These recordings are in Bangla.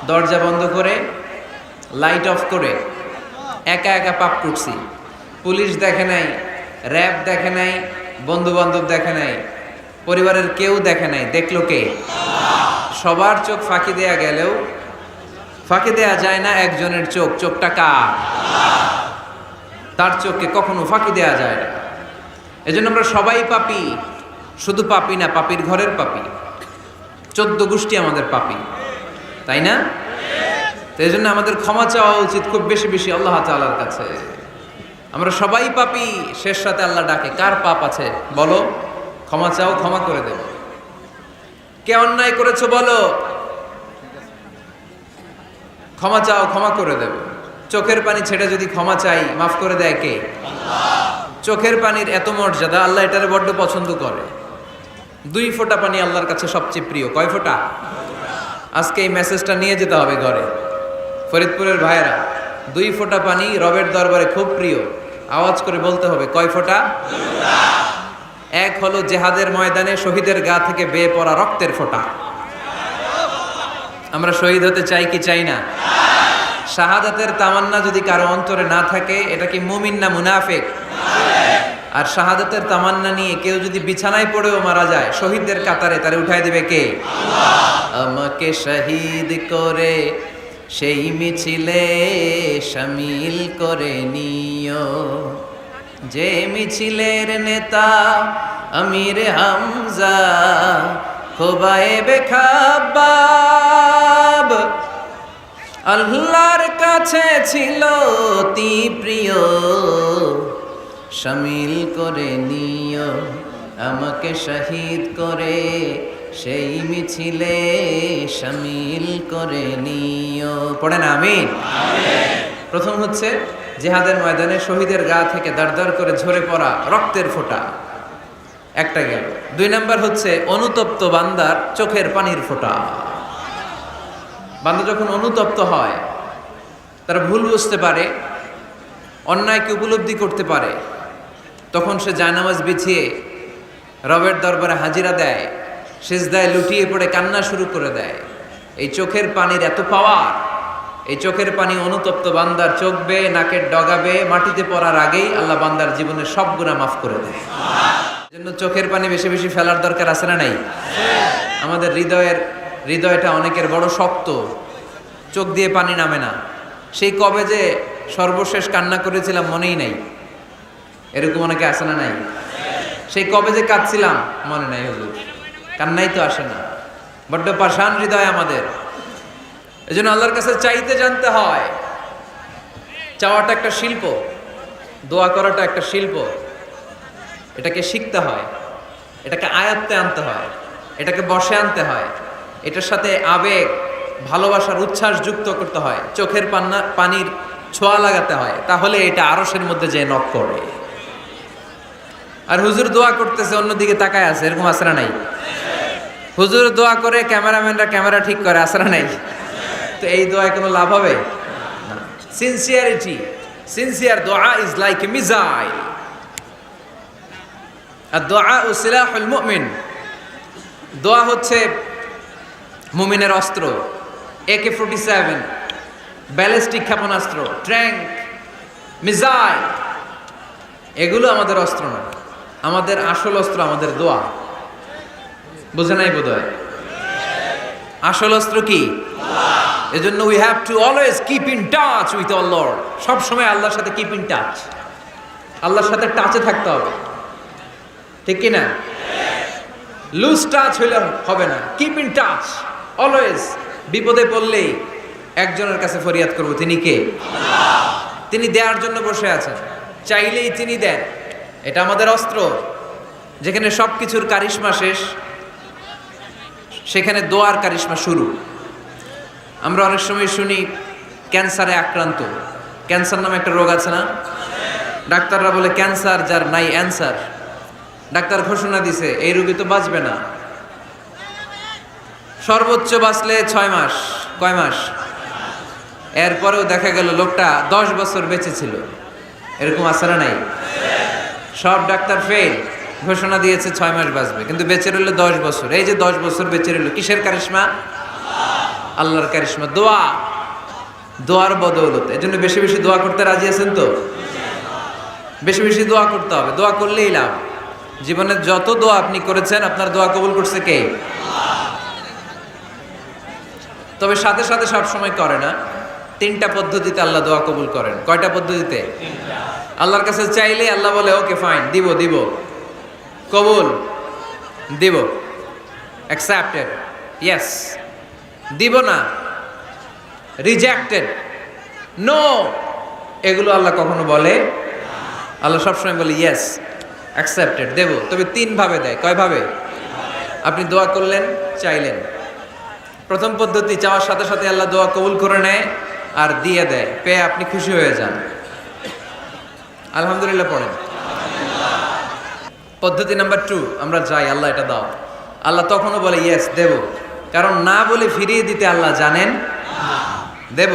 দরজা বন্ধ করে লাইট অফ করে একা একা পাপ করছি। পুলিশ দেখে নাই, র্যাব দেখে নাই, বন্ধু বান্ধব দেখে নাই, পরিবারের কেউ দেখে নাই। দেখলো কে? সবার চোখ ফাঁকি দেয়া গেলেও ফাঁকি দেয়া যায় না একজনের চোখ। চোখটা কার? তার চোখকে কখনো ফাঁকি দেয়া যায় না। এজন্য আমরা সবাই পাপী। শুধু পাপী না, পাপীর ঘরের পাপী। 14 গোষ্ঠী আমাদের পাপী, তাই না? তো এই জন্য আমাদের ক্ষমা চাওয়া উচিত খুব বেশি বেশি আল্লাহ তাআলার কাছে। আমরা সবাই পাপী, শেষ রাতে আল্লাহ ডাকে, কার পাপ আছে বলো, ক্ষমা চাও, ক্ষমা করে দেব। কে অন্যায় করেছো বলো, ক্ষমা চাও, ক্ষমা করে দেব। চোখের পানি ছেড়ে যদি ক্ষমা চাই, মাফ করে দেয় কে? চোখের পানির এত মর্যাদা, আল্লাহ এটারে বড্ড পছন্দ করে। 2 ফোঁটা পানি আল্লাহর কাছে সবচেয়ে প্রিয়। কয় ফোঁটা? আজকে এই মেসেজটা নিয়ে যেতে হবে ঘরে। ফরিদপুরের ভাইয়েরা, 2 ফোঁটা পানি রবের দরবারে খুব প্রিয়। আওয়াজ করে বলতে হবে, কয় ফোঁটা? 1 হলো জেহাদের ময়দানে শহীদের গা থেকে বেয়ে পড়া রক্তের ফোঁটা। আমরা শহীদ হতে চাই কি চাই না? শাহাদাতের তামান্না যদি কারো অন্তরে না থাকে, এটা কি মুমিন না মুনাফিক? আর শাহাদাতের তামান্না নিয়ে কেউ যদি বিছানায় পড়েও মারা যায়, শহীদদের কাতারে তারে উঠাই দিবে কে? আমাকে শহীদ করে সেই মিছিলে শামিল করে নিও, যে মিছিলের নেতা আমির হামজা খোবায়েবে খাব্বাব। আল্লাহর কাছে ছিল অতি প্রিয়, শামিল করে নিও আমাকে শহীদ করে সেই মিছিলে শামিল করে নিও। পড়েন আমিন। প্রথম হচ্ছে জিহাদের ময়দানে শহীদের গা থেকে দাঁড় করে ঝরে পড়া রক্তের ফোঁটা, একটা গেল। 2 নাম্বার হচ্ছে অনুতপ্ত বান্দার চোখের পানির ফোঁটা। বান্দা যখন অনুতপ্ত হয়, তারা ভুল বুঝতে পারে, অন্যায়কে উপলব্ধি করতে পারে, তখন সে জায়নামাজ বিছিয়ে রবের দরবারে হাজিরা দেয়, সিজদায় লুটিয়ে পড়ে কান্না শুরু করে দেয়। এই চোখের পানির এত পাওয়ার, এই চোখের পানি অনুতপ্ত বান্দার চোখ বেয়ে নাকের ডগাবে মাটিতে পড়ার আগেই আল্লাহ বান্দার জীবনের সব গুনাহ মাফ করে দেয়। এজন্য চোখের পানি বেশি বেশি ফেলার দরকার আছে না নাই? আমাদের হৃদয়টা অনেকের বড় শক্ত, চোখ দিয়ে পানি নামে না। সেই কবে যে সর্বশেষ কান্না করেছিলাম মনেই নাই, এরকম অনেকে আসে না নাই? সেই কবে যে কাঁদছিলাম মনে নাই, হুজুর কান্নাই তো আসে না। বড্ড পাষাণ হৃদয় আমাদের। এজন্য আল্লাহর কাছে চাইতে জানতে হয়। চাওয়াটা একটা শিল্প, দোয়া করাটা একটা শিল্প। এটাকে শিখতে হয়, এটাকে আয়ত্তে আনতে হয়, এটাকে বশে আনতে হয়, এটার সাথে আবেগ, ভালোবাসার উচ্ছ্বাস যুক্ত করতে হয়, চোখের পানির ছোঁয়া লাগাতে হয়, তাহলে এটা আরশের মধ্যে যে নক করে। আর হুজুর দোয়া করতেছে, অন্যদিকে তাকায় আছে, এরকম আসরা নাই? হুজুর দোয়া করে ক্যামেরাম্যানরা ক্যামেরা ঠিক করে, আসরা নাই? তো এই দোয়ায় কোনো লাভ হবে না। সিনসিয়ার দোয়া ইজ লাইক এ মিসাইল, আর দোয়া ও সিলাহুল মুমিন। দোয়া হচ্ছে মুমিনের অস্ত্র। AK-47 ব্যালিস্টিক ক্ষেপণাস্ত্র, ট্যাঙ্ক, মিসাইল, এগুলো আমাদের অস্ত্র না। আমাদের আসল অস্ত্র আমাদের দোয়া। বুঝে নাই বোধহয়? আসল অস্ত্র কি? এজন্য we have to always keep in touch with our Lord. সব সময় আল্লাহর সাথে কিপ ইন টাচ, আল্লাহর সাথে টাচে থাকতে হবে, ঠিক কি না? লুজ টাচ হইলে হবে না, কিপ ইন টাচ অলওয়েজ। বিপদে পড়লেই একজনের কাছে ফরিয়াদ করব, তিনি কে? তিনি দেওয়ার জন্য বসে আছেন, চাইলেই তিনি দেন। এটা আমাদের অস্ত্র। যেখানে সব কিছুর কারিশমা শেষ, সেখানে দোয়ার কারিশমা শুরু। আমরা অনেক সময় শুনি ক্যান্সারে আক্রান্ত। ক্যান্সার নামে একটা রোগ আছে না? ডাক্তাররা বলে ক্যান্সার যার নাই অ্যান্সার। ডাক্তার ঘোষণা দিছে এই রোগী তো বাঁচবে না, সর্বোচ্চ বাঁচলে 6 মাস। কয় মাস? এরপরেও দেখা গেল লোকটা 10 বছর বেঁচে ছিল। এরকম আছে না নাই? সব ডাক্তার ফেল, ঘোষণা দিয়েছে 6 মাস বাঁচবে, কিন্তু বেঁচে রইল 10 বছর। এই যে 10 বছর বেঁচে রইল, কিসের কারিশমা? আল্লাহর কারিশমা, দোয়া, দোয়ার বদৌলতে। এজন্য বেশি বেশি দোয়া করতে রাজি আছেন তো? বেশি বেশি দোয়া করতে হবে, দোয়া করলেই লাভ। জীবনে যত দোয়া আপনি করেছেন, আপনার দোয়া কবুল করছে কে? তবে সাথে সাথে সব সময় করে না। 3টা পদ্ধতিতে আল্লাহ দোয়া কবুল করেন। কয়টা পদ্ধতিতে? আল্লাহর কাছে চাইলে আল্লাহ বলে ওকে ফাইন, দিব দিব, কবুল দিব, অ্যাকসেপ্টেড, ইয়েস। দিব না, রিজেক্টেড, নো, এগুলো আল্লাহ কখনো বলে? আল্লাহ সবসময় বলে ইয়েস, অ্যাকসেপ্টেড, দেব। তবে 3 ভাবে দেয়। কয় ভাবে? আপনি দোয়া করলেন, চাইলেন, প্রথম পদ্ধতি, চাওয়ার সাথে সাথে আল্লাহ দোয়া কবুল করে নেয় আর দিয়ে দেয়, পেয়ে আপনি খুশি হয়ে যান, আলহামদুলিল্লাহ পড়েন। পদ্ধতি নাম্বার 2, আমরা যাই, আল্লাহ এটা দাও, আল্লাহ তখনও বলে ইয়েস, দেব। কারণ না বলে ফিরিয়ে দিতে আল্লাহ জানেন, দেব,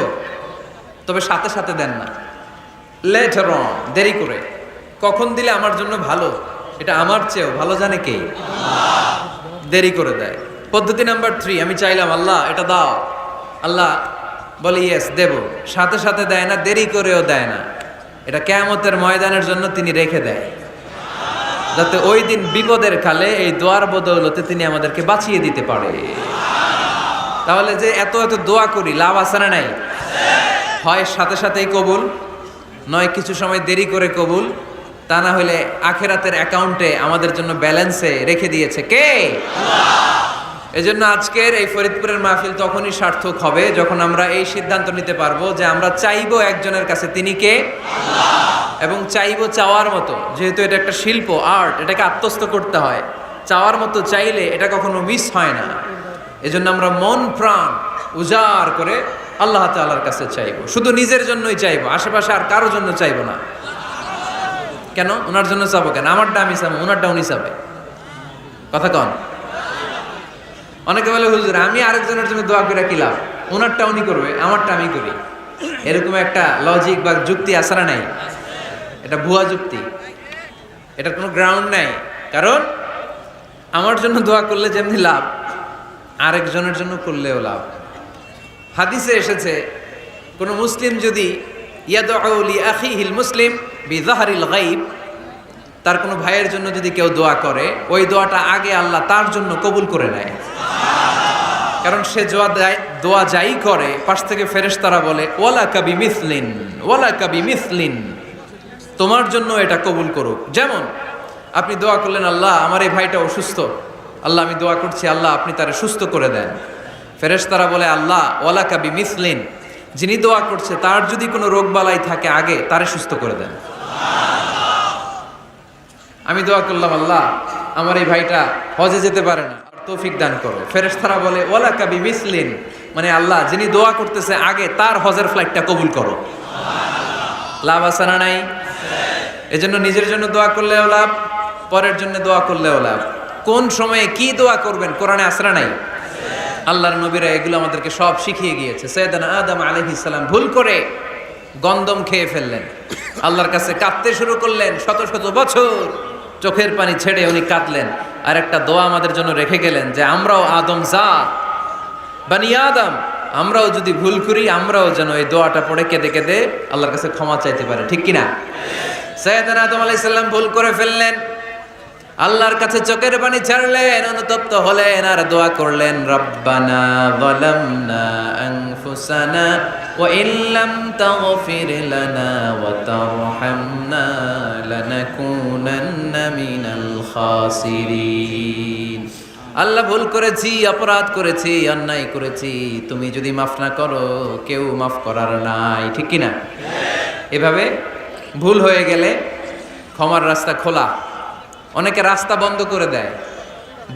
তবে সাথে সাথে দেন না, লেটার অন, দেরি করে। কখন দিলে আমার জন্য ভালো, এটা আমার চেয়েও ভালো জানে কে? দেরি করে দেয়। পদ্ধতি নাম্বার 3, আমি চাইলাম আল্লাহ এটা দাও, আল্লাহ বলে ইয়েস, দেব, সাথে সাথে দেয় না, দেরি করেও দেয় না। এটা কিয়ামতের ময়দানের জন্য তিনি রেখে দেয়, যাতে ওই দিন বিপদের কালে এই দোয়ার বদৌলতে তিনি আমাদেরকে বাঁচিয়ে দিতে পারে। তাহলে যে এত এত দোয়া করি, লাভ আছে না নাই? হয় সাথে সাথেই কবুল, নয় কিছু সময় দেরি করে কবুল, তা না হলে আখেরাতের অ্যাকাউন্টে আমাদের জন্য ব্যালেন্সে রেখে দিয়েছে কে? এজন্য আজকের এই ফরিদপুরের মাহফিল তখনই সার্থক হবে যখন আমরা এই সিদ্ধান্ত নিতে পারবো যে আমরা চাইবো একজনের কাছে, তিনি কে? এবং চাইবো চাওয়ার মতো। যেহেতু এটা একটা শিল্প, আর্ট, এটাকে আত্মস্থ করতে হয়। চাওয়ার মতো চাইলে এটা কখনো মিস হয় না। এজন্য আমরা মন প্রাণ উজাড় করে আল্লাহ তাআলার কাছে চাইবো, শুধু নিজের জন্যই চাইবো, আশেপাশে আর কারোর জন্য চাইবো না। কেন? ওনার জন্য চাবো কেন? আমারটা আমি চাবো, ওনারটা উনি চাবে। কথা কন? অনেকে বলে হুজুর আমি আরেকজনের জন্য দোয়া করে কি লাভ, ওনারটা উনি করবে, আমারটা আমি করি। এরকম একটা লজিক বা যুক্তি আছে না নাই? এটা ভুয়া যুক্তি, এটার কোনো গ্রাউন্ড নাই। কারণ আমার জন্য দোয়া করলে যেমনি লাভ, আরেকজনের জন্য করলেও লাভ। হাদিসে এসেছে কোন মুসলিম যদি ইয়াদউ লি আখিহিল মুসলিম বিযাহরিল গায়ব, তার কোনো ভাইয়ের জন্য যদি কেউ দোয়া করে, ওই দোয়াটা আগে আল্লাহ তার জন্য কবুল করে নেয়। কারণ সে দোয়া যাই করে, পাশ থেকে ফেরেশতারা বলে ওয়ালাকা বিমিসলিন, ওয়ালাকা বিমিসলিন, তোমার জন্য এটা কবুল করুক। যেমন আপনি দোয়া করলেন আল্লাহ আমার এই ভাইটা অসুস্থ, আল্লাহ আমি দোয়া করছি আল্লাহ আপনি তারে সুস্থ করে দেন। ফেরেশতারা বলে আল্লাহ ওয়ালাকা বিমিসলিন, যিনি দোয়া করছে তার যদি কোনো রোগ বালাই থাকে আগে তারে সুস্থ করে দেন। আমি দোয়া করলাম আল্লাহ আমার এই ভাইটা হজে যেতে পারে না, তৌফিক দান করো। ফেরেশতারা বলে ওয়ালাকা বিমিসলিন, মানে আল্লাহ যিনি দোয়া করতেছে আগে তার হজের ফ্লাইটটা কবুল করো। লাভ আছে না নাই? এজন্য নিজের জন্য দোয়া করলেও লাভ, পরের জন্য দোয়া করলেও লাভ। কোন সময়ে কি দোয়া করবেন কোরআনে আছে না নাই? আল্লাহর নবীরা এগুলো আমাদেরকে সব শিখিয়ে গিয়েছে। সাইয়েদনা আদম আলাইহিস সালাম ভুল করে গন্ধম খেয়ে ফেললেন, আল্লাহর কাছে কাঁদতে শুরু করলেন, শত শত বছর চোখের পানি ছেড়ে উনি কাঁদলেন। আর একটা দোয়া আমাদের জন্য রেখে গেলেন যে আমরাও আদম জাত, বানি আদম, আমরাও যদি ভুল করি আমরাও যেন এই দোয়াটা পড়ে কেঁদে কেঁদে আল্লাহর কাছে ক্ষমা চাইতে পারে, ঠিক কিনা? সাইয়েদনা আদম আলাইহিস সালাম ভুল করে ফেললেন, আল্লাহর কাছে চোখের পানি ছাড়লেন, অনুতপ্ত হলেন আর দোয়া করলেন রব্বানা যালামনা আনফুসানা ওয়া ইল্লাম তাগফির লানা ওয়া তারহামনা লানাকুনান্না মিনাল খাসিরিন। আল্লাহ ভুল করেছি, অপরাধ করেছি, অন্যায় করেছি, তুমি যদি মাফ না করো কেউ মাফ করার নাই, ঠিক কিনা? এভাবে ভুল হয়ে গেলে ক্ষমার রাস্তা খোলা। অনেকে রাস্তা বন্ধ করে দেয়,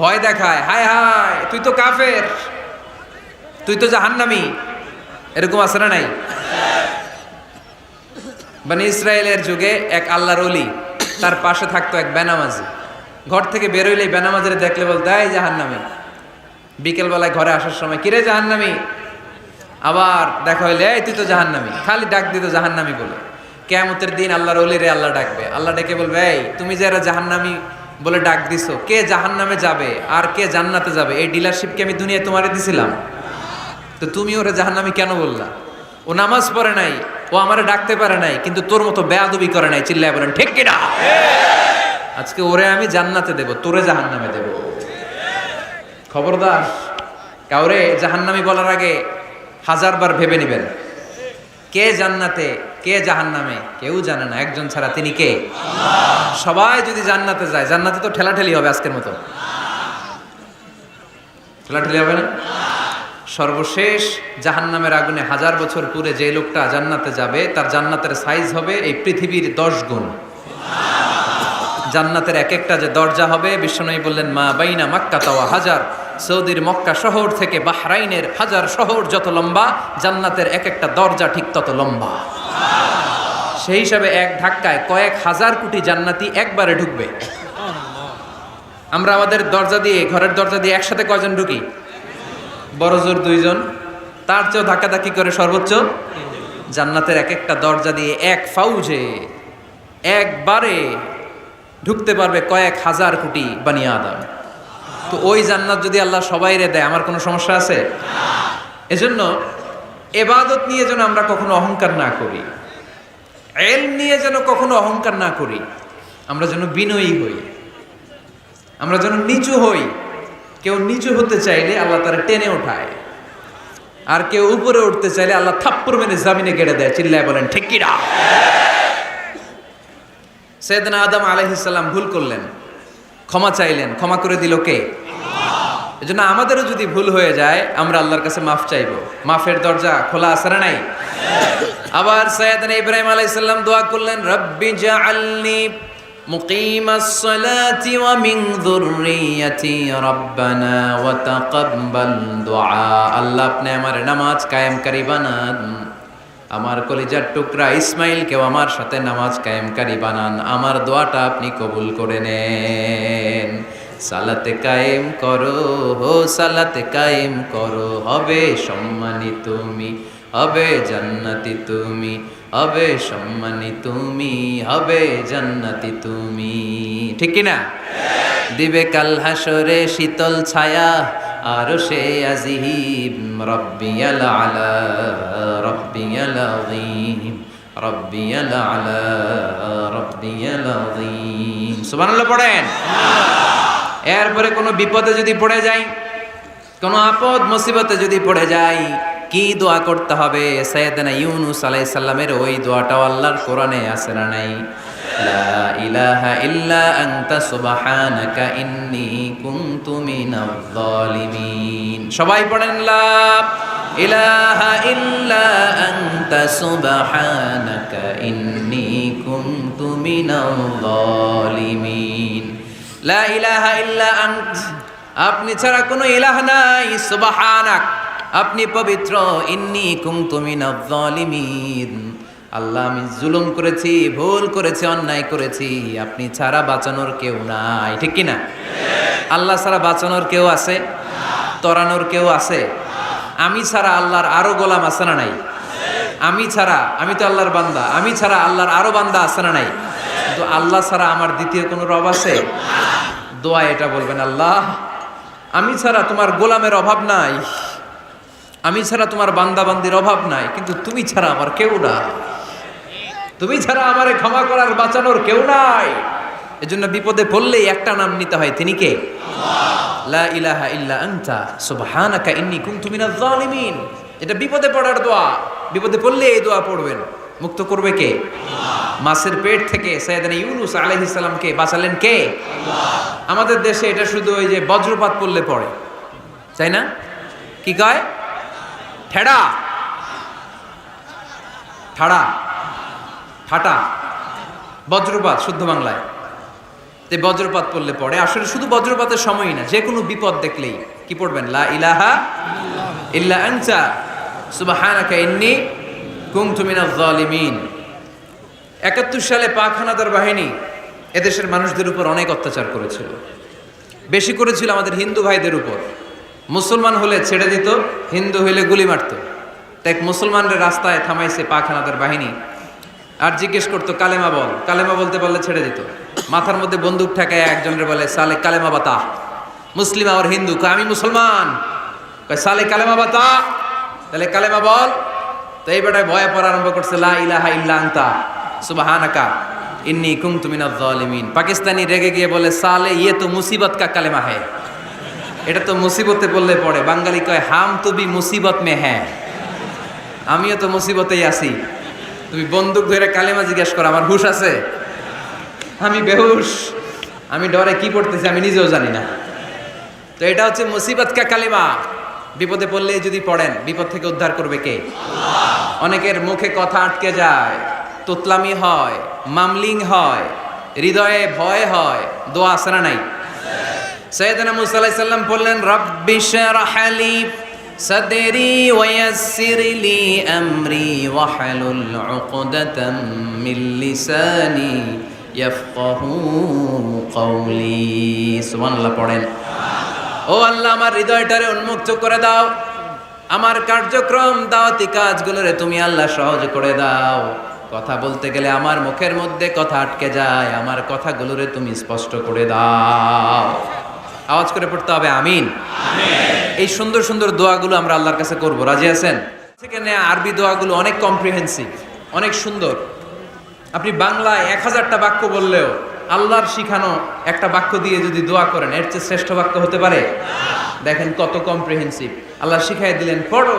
ভয় দেখায়, হায় হায় তুই তো কাফের, তুই তো জাহান্নামী, এরকম আছে না নাই? বনি ইসরায়েলের যুগে এক আল্লাহর ওলি, তার পাশে থাকতো এক বেনামাজি। ঘর থেকে বেরোইলে বেনামাজিরে দেখলে বলতে এই জাহান্নামী। বিকেলবেলায় ঘরে আসার সময় কিরে জাহান্নামী, আবার দেখা হইলে এই তুই তো জাহান্নামী, খালি ডাক দিত জাহান্নামী বলে। কিয়ামতের দিন আল্লাহর ওলিরে আল্লাহ ডাকবে, আল্লাহ ডেকে বলবে এই তুমি যারা জাহান্নামী বলে ডাক দিছো, কে জাহান্নামে যাবে আর কে জান্নাতে যাবে এই ডিলারশিপ কি আমি দুনিয়ায় তোমারে দিছিলাম? তো তুমি ওরে জাহান্নামী কেন বললা? ও নামাজ পড়ে নাই, ও আমারে ডাকতে পারে নাই, কিন্তু তোর মতো বেয়াদবি করে নাই। চিল্লায় বলেন ঠিক কিনা? আজকে ওরে আমি জান্নাতে দেব, তোরে জাহান্নামে দেব। খবরদার, কাউরে জাহান্নামী বলার আগে 1000 বার ভেবে নেবেন। কে জান্নাতে কে জাহান্নামে কেউ জানে না, একজন ছাড়া, তিনি কে? সবাই যদি জান্নাতে যায়, জান্নাতে তো ঠেলাঠেলি হবে আজকের মতো। ঠেলাঠেলি হবে না? সর্বশেষ জাহান্নামের আগুনে 1000 বছর পুরে যে লোকটা জান্নাতে যাবে, তার জান্নাতের সাইজ হবে এই পৃথিবীর 10 গুণ। জান্নাতের এক একটা যে দরজা হবে, বিশ্বনবী বললেন মা বাইনা মাক্কা তাওয়া হাজার, সৌদির মক্কা শহর থেকে বাহরাইনের হাজার শহর যত লম্বা, জান্নাতের এক একটা দরজা ঠিক তত লম্বা। সেই হিসাবে এক ধাক্কায় কয়েক হাজার কোটি জান্নাতি একবারে ঢুকবে। আমরা আমাদের দরজা দিয়ে, ঘরের দরজা দিয়ে একসাথে কয়জন ঢুকি? বড় জোর 2 জন, তার চেয়েও ধাক্কাধাক্কি করে সর্বোচ্চ। জান্নাতের এক একটা দরজা দিয়ে এক ফাউজে একবারে ঢুকতে পারবে কয়েক হাজার কোটি বানি আদম। তো ওই জান্নাত যদি আল্লাহ সবাইরে দেয়, আমার কোনো সমস্যা আছে? এজন্য ইবাদত নিয়ে যেন আমরা কখনো অহংকার না করি, ইলম নিয়ে যেন কখনো অহংকার না করি। আমরা যেন বিনয়ী হই, আমরা যেন নিচু হই। কেউ নিচু হতে চাইলে আল্লাহ তারা টেনে ওঠায়, আর কেউ উপরে উঠতে চাইলে আল্লাহ থাপ্পড় মেরে জামিনে গেড়ে দেয়। চিল্লায় বলেন ঠিক কিনা? সাইয়েদনা আদম আলাইহিস সালাম ভুল করলেন, ক্ষমা চাইলেন, ক্ষমা করে দিল কে? এজন্য আমাদেরও যদি ভুল হয়ে যায়, আমরা আল্লাহর কাছে মাফ চাইবো। মাফের দরজা খোলা আছে না নাই? আবার সাইয়েদনা ইব্রাহিম আলাইহিস সালাম দোয়া করলেন, রব্বি জাআলনি মুকিমাস সালাতি ওয়া মিন যুররিয়াতি রব্বানা ওয়া তাকাব্বাল দুআ। আল্লাহ আপনি আমার নামাজ কায়েমকারী বানান, আমার কলিজার টুকরা ইসমাইলকেও আমার সাথে নামাজ কায়েমকারী বানান, আমার দোয়াটা আপনি কবুল করে নেন। সালাতে কায়েম করো, হো সালাতে কায়েম করো, হবে সম্মানী তুমি, হবে জান্নাতি তুমি, হবে সম্মানী তুমি, হবে জান্নাতি তুমি। ঠিক কিনা? দিবে কাল হাসরে শীতল ছায়া, আর সে আজিম, রব্বিয়াল আলা, রব্বিয়াল আযীম, রব্বিয়াল আলা, রব্বিয়াল আযীম। সুবহানাল্লাহ পড়েন। এরপরে কোনো বিপদে যদি পড়ে যাই, কোনো আপদ মুসিবতে যদি পড়ে যাই, কি দোয়া করতে হবে? সাইয়েদনা ইউনূস আলাইহিস সালামের ওই দোয়াটাও আল্লাহর কোরআনে আছে না নাই? লা ইলাহা ইল্লা আনতা সুবহানাকা ইন্নী কুনতু মিনাজ জালিমিন। সবাই পড়েন লা ইলাহা ইল্লা আনতা সুবহানাকা ইন্নী কুনতু মিনাজ জালিমিন। লা ইলাহা ইল্লা আন্ত, আপনি ছাড়া কোনো ইলাহ নাই, সুবহানাক, আপনি পবিত্র, ইন্নী কুনতু মিনাজ জালিমিন, আল্লাহ আমি জুলুম করেছি, ভুল করেছি, অন্যায় করেছি, আপনি ছাড়া বাঁচানোর কেউ নাই। ঠিক কিনা? আল্লাহ ছাড়া বাঁচানোর কেউ আছে? তরানোর কেউ আছে? আমি ছাড়া আল্লাহর আরো গোলাম আছে না নাই? আমি ছাড়া, আমি তো আল্লাহর বান্দা, আমি ছাড়া আল্লাহর আরো বান্দা আছে না নাই? তো আল্লাহ ছাড়া আমার দ্বিতীয় কোনো রব আছে? দোয়া এটা বলবেন, আল্লাহ আমি ছাড়া তোমার গোলামের অভাব নাই, আমি ছাড়া তোমার বান্দা বান্দির অভাব নাই, কিন্তু তুমি ছাড়া আমার কেউ নাই, তুমি ছাড়া আমারে ক্ষমা করার বাঁচানোর কেউ নাই। এজন্য বিপদে পড়লেই একটা নাম নিতে হয়, তিনি কে? লা ইলাহা ইল্লা আনতা সুবহানাকা ইন্নী কুনতু মিনাজ জালিমিন। এটা বিপদে পড়ার দোয়া, বিপদে পড়লে এই দোয়া পড়বেন। মুক্ত করবে কে? মাছের পেট থেকে সাইয়েদনা ইউনূস আলাইহিস সালামকে বাঁচালেন কে? আমাদের দেশে এটা শুধু ওই যে বজ্রপাত পড়লে পড়ে, তাই না? কি কয়? ঠেড়া, ঠাড়া, ফাটা, বজ্রপাত শুদ্ধ বাংলায়। তে বজ্রপাত পড়লে পড়ে। আসলে শুধু বজ্রপাতের সময়ই না, যে কোনো বিপদ দেখলেই কি পড়বেন? লা ইলাহা ইল্লা আনতা সুবহানাকা ইন্নী কুনতু মিনাজ জালিমিন। ৭১ সালে পাক হানাদার বাহিনী এদেশের মানুষদের উপর অনেক অত্যাচার করেছিল, বেশি করেছিল আমাদের হিন্দু ভাইদের উপর। মুসলমান হলে ছেড়ে দিত, হিন্দু হইলে গুলি মারত। তাই মুসলমানদের রাস্তায় থামাইছে পাক হানাদার বাহিনী, আর জিজ্ঞেস করতো কালেমা বল, কালেমা বলতে পারলে ছেড়ে দিত। মাথার মধ্যে বন্দুক ঠেকায় একজনের বলে সালে কালেমা বাতা, মুসলিম আর হিন্দু, আমি মুসলমান, সালে কালেমা বাতা, তাহলে কালেমা বল। তো এই বেটায় ভয়ে পড়া আরম্ভ করছে, লা ইলাহা ইল্লা আনতা সুবহানাকা ইন্নী কুনতু মিনাজ জালিমিন। পাকিস্তানি রেগে গিয়ে বলে, সালে ইয়ে তো মুসিবত কা কালেমা হ্যায়, এটা তো মুসিবতে বললে পড়ে। বাঙালি কয়, হাম তো বি মুসিবত মে হ্যাঁ, আমিও তো মুসিবতেই আছি। তুমি বন্দুক ধরে কালেমা জিজ্ঞেস করো, আমার হুশ আছে? আমি বেহুশ, আমি ডরে কি পড়তেছি আমি নিজেও জানি না। তো এটা হচ্ছে মুসিবত কা কালেমা। বিপদে পড়লে যদি পড়েন, বিপদ থেকে উদ্ধার করবে কে? অনেকের মুখে কথা আটকে যায়, তোতলামি হয়, মামলিং হয়, হৃদয়ে ভয় হয়, দোয়া আছে না নাই? সাইয়েদনা মুসা আলাইহিস সালাম বললেন, রাব্বি শরহ লি সাদরি ওয়ায়াসসির লি আমরি ওয়াহলুল উকদাতাম মিন লিসানি ইয়াফকাহু কওলি। সুবহানাল্লাহ পড়েন। ও আল্লাহ, আমার হৃদয়টারে উন্মুক্ত করে দাও, আমার কার্যক্রম দাওয়াতি কাজগুলোরে তুমি আল্লাহ সহজ করে দাও। কথা বলতে গেলে আমার মুখের মধ্যে কথা আটকে যায়, আমার কথাগুলোরে তুমি স্পষ্ট করে দাও। আওয়াজ করে পড়তে হবে আমিন। এই সুন্দর সুন্দর দোয়াগুলো আমরা আল্লাহর কাছে করব, রাজি আছেন? সেখানে আরবি দোয়াগুলো অনেক কম্প্রিহেন্সিভ, অনেক সুন্দর। আপনি বাংলায় 1000টা বাক্য বললেও আল্লাহর শিখানো একটা বাক্য দিয়ে যদি দোয়া করেন, এর চেয়ে শ্রেষ্ঠ বাক্য হতে পারে? দেখেন কত কম্প্রিহেন্সিভ। আল্লাহ শিখাই দিলেন, পড়ো,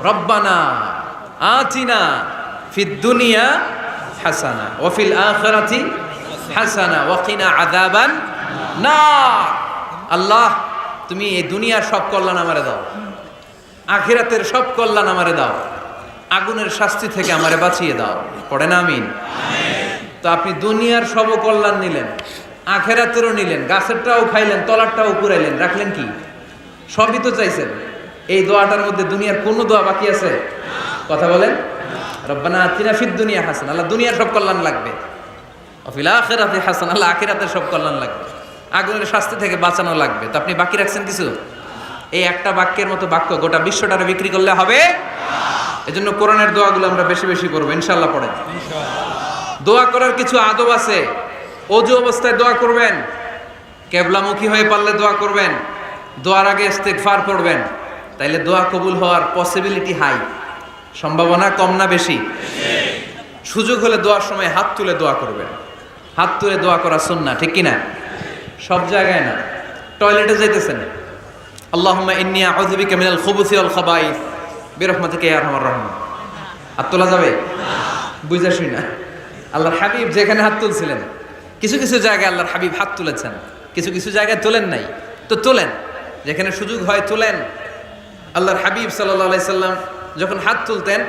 রব্বানা আতিনা ফিদ দুনিয়া হাসানা ওয়া ফিল আখিরাতি হাসানা ওয়া কিনা আযাবান নার। আল্লাহ, তুমি এই দুনিয়ার সব কল্যাণ আমারে দাও, আখিরাতের সব কল্যাণ আমারে দাও, আগুনের শাস্তি থেকে আমারে বাঁচিয়ে দাও। পড়েন আমিন। তো আপনি দুনিয়ার সব কল্যাণ নিলেন, আখেরাতেরও নিলেন, গাছেরটাও খাইলেন, তলারটাও পুরাইলেন, রাখলেন কি? সবই তো চাইছেন। এই দোয়াটার মধ্যে দুনিয়ার কোনো দোয়া বাকি আছে? কথা বলেন। রব্বানা আতিনা ফিদ দুনিয়া হাসানা, আল্লাহ দুনিয়ার সব কল্যাণ লাগবে। ওয়া ফিল আখিরাতি হাসানা, আল্লাহ আখিরাতের সব কল্যাণ লাগবে, আগুনের শাস্তি থেকে বাঁচানো লাগবে। তো আপনি বাকি রাখছেন কিছু? এই একটা বাক্যের মতো বাক্য গোটা বিশ্বটারে বিক্রি করলে হবে? এজন্য কোরআনের দোয়াগুলো আমরা বেশি বেশি করবো, ইনশাআল্লাহ। পড়েন। দোয়া করার কিছু আদব আছে। ওযু অবস্থায় দোয়া করবেন, কিবলামুখী হয়ে পারলে দোয়া করবেন, দোয়ার আগে ইস্তেগফার পড়বেন, তাইলে দোয়া কবুল হওয়ার পসিবিলিটি হাই, সম্ভাবনা কম না বেশি? সুযোগ হলে দোয়ার সময় হাত তুলে দোয়া করবেন। হাত তুলে দোয়া করা সুন্নাহ, ঠিক কি না? সব জায়গায় না। টয়লেটে যাইতেছেন, আল্লাহুম্মা ইন্নী আউযু বিকা মিনাল খুবুসি ওয়াল খাবাইস বিরহমাতিকা ইয়া আরহামার রাহিমিন। হাত তোলা যাবে? বুঝাসই না। আল্লাহর হাবিব যেখানে হাত তুলছিলেন, কিছু কিছু জায়গায় আল্লাহর হাবিব হাত তুলেছেন, কিছু কিছু জায়গায় তোলেন নাই। তো তোলেন, যেখানে সুযোগ হয় তোলেন। আল্লাহর হাবিব সাল্লাল্লাহু আলাইহি সাল্লাম যখন হাত তুলতেন,